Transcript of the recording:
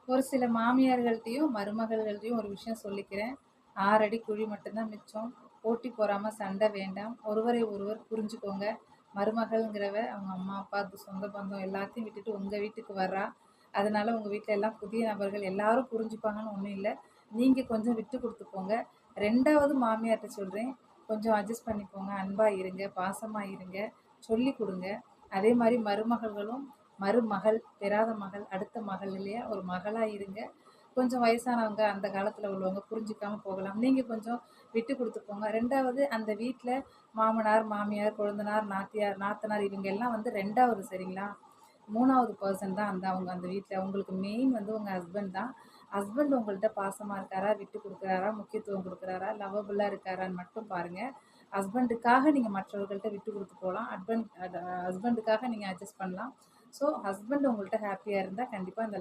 ஒரு சில மாமியார்கள்ட்டையும் மருமகள்கள்ட்டையும் ஒரு விஷயம் சொல்லிக்கிறேன். 6 அடி குழி மட்டும்தான் மிச்சம். போட்டி பொறாம சண்டை வேண்டாம். ஒருவரை ஒருவர் புரிஞ்சுக்கோங்க. மருமகள்ங்கிறவ அவங்க அம்மா, அப்பா, சொந்த பந்தம் எல்லாத்தையும் விட்டுட்டு உங்க வீட்டுக்கு வர்றா. அதனால உங்க வீட்ல எல்லாம் புதிய நபர்கள் எல்லாரும் புரிஞ்சுப்பாங்கன்னு ஒண்ணும் இல்ல. நீங்க கொஞ்சம் விட்டு குடுத்து போங்க. 2வது மாமியார்ட்ட சொல்றேன். கொஞ்சம் அட்ஜஸ்ட் பண்ணிக்கோங்க. அன்பா இருங்க, பாசமா இருங்க. சொல்லிக் குடுங்க. அதே மாரி மருமகள்களும் மருமகள், பெறாத மகள், அடுத்த மகள் இல்லையா? ஒரு மகளா இருங்க. கொஞ்சம் வயசானவங்க, அந்த காலத்துல உள்ளவங்க புரிஞ்சுக்காம போகலாம். நீங்க கொஞ்சம் விட்டு குடுத்து போங்க. 2வது அந்த வீட்ல மாமனார், மாமியார், கொழுந்தனார், நாத்தியார், நாத்தனார் இவங்க எல்லாம் வந்து 2வது சரிங்களா? 3வது பெர்சன் தான் அவங்க அந்த வீட்ல. உங்களுக்கு மெயின் வந்து உங்க ஹஸ்பண்ட் தான். ஹஸ்பண்ட் உங்கள்ட்ட பாசமா இருக்காரா? விட்டு குடுக்குறாரா? முக்கியத்துவம் குடுக்குறாரா? லவ்வபுளா இருக்காரான்னு மட்டும் பாருங்க. ஹஸ்பண்டுக்காக நீங்க மற்றவர்கள்ட்ட விட்டு குடுத்து போலாம். ஹஸ்பண்டுக்காக நீங்க அட்ஜஸ்ட் பண்ணலாம். ஸோ ஹஸ்பண்ட் உங்கள்ட்ட ஹேப்பியா இருந்தா கண்டிப்பா இந்த